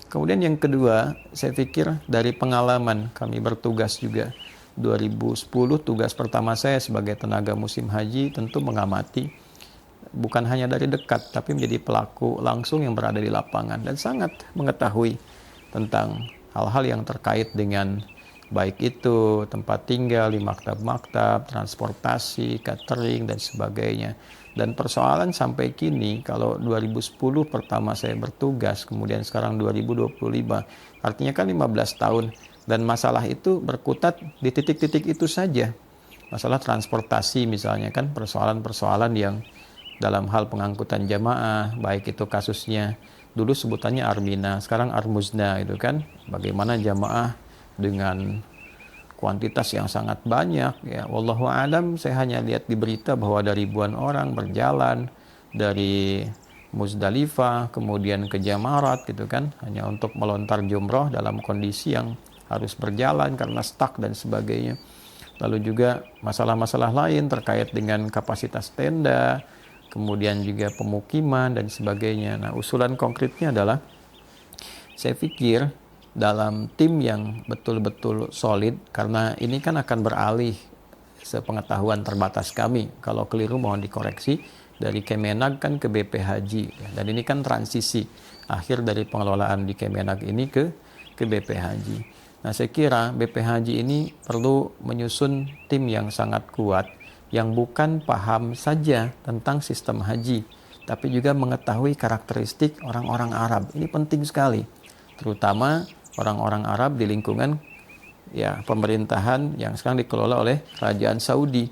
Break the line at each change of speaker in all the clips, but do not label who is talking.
Kemudian yang kedua, saya pikir dari pengalaman kami bertugas juga. 2010 tugas pertama saya sebagai tenaga musim haji tentu mengamati bukan hanya dari dekat tapi menjadi pelaku langsung yang berada di lapangan dan sangat mengetahui tentang hal-hal yang terkait dengan baik itu tempat tinggal di maktab-maktab, transportasi, catering dan sebagainya. Dan persoalan sampai kini kalau 2010 pertama saya bertugas, kemudian sekarang 2025, artinya kan 15 tahun dan masalah itu berkutat di titik-titik itu saja. Masalah transportasi misalnya kan persoalan-persoalan yang dalam hal pengangkutan jamaah, baik itu kasusnya dulu sebutannya Armina, sekarang Armuzna itu kan, bagaimana jamaah dengan kuantitas yang sangat banyak ya. Wallahu alam, saya hanya lihat di berita bahwa ada ribuan orang berjalan dari Muzdalifah kemudian ke Jamarat gitu kan, hanya untuk melontar jumroh dalam kondisi yang harus berjalan karena stuck dan sebagainya. Lalu juga masalah-masalah lain terkait dengan kapasitas tenda, kemudian juga pemukiman dan sebagainya. Nah, usulan konkretnya adalah saya pikir dalam tim yang betul-betul solid, karena ini kan akan beralih sepengetahuan terbatas kami. Kalau keliru mohon dikoreksi, dari Kemenag kan ke BP Haji. Dan ini kan transisi akhir dari pengelolaan di Kemenag ini ke BP Haji. Nah, saya kira BP Haji ini perlu menyusun tim yang sangat kuat, yang bukan paham saja tentang sistem haji, tapi juga mengetahui karakteristik orang-orang Arab. Ini penting sekali, terutama orang-orang Arab di lingkungan ya pemerintahan yang sekarang dikelola oleh Kerajaan Saudi.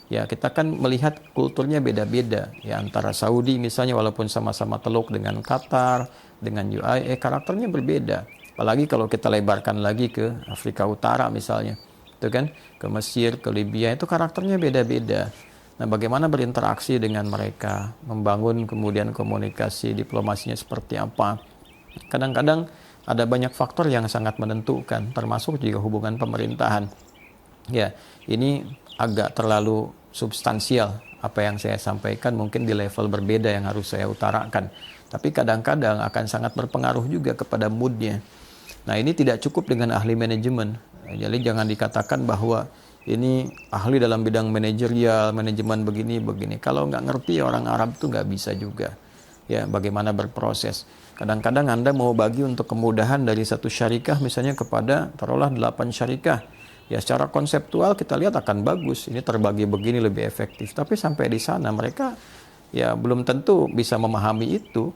Ya, kita kan melihat kulturnya beda-beda ya, antara Saudi misalnya walaupun sama-sama teluk dengan Qatar, dengan UAE, karakternya berbeda. Apalagi kalau kita lebarkan lagi ke Afrika Utara misalnya, itu kan, ke Mesir, ke Libya, itu karakternya beda-beda. Nah, bagaimana berinteraksi dengan mereka, membangun kemudian komunikasi diplomasinya seperti apa. Kadang-kadang ada banyak faktor yang sangat menentukan, termasuk juga hubungan pemerintahan. Ya, ini agak terlalu substansial apa yang saya sampaikan, mungkin di level berbeda yang harus saya utarakan. Tapi kadang-kadang akan sangat berpengaruh juga kepada moodnya. Nah, ini tidak cukup dengan ahli manajemen. Jadi jangan dikatakan bahwa ini ahli dalam bidang manajerial, manajemen begini-begini. Kalau nggak ngerti orang Arab itu nggak bisa juga. Ya, bagaimana berproses. Kadang-kadang Anda mau bagi untuk kemudahan dari satu syarikah misalnya kepada taruhlah 8 syarikah. Ya, secara konseptual kita lihat akan bagus. Ini terbagi begini lebih efektif. Tapi sampai di sana mereka ya belum tentu bisa memahami itu.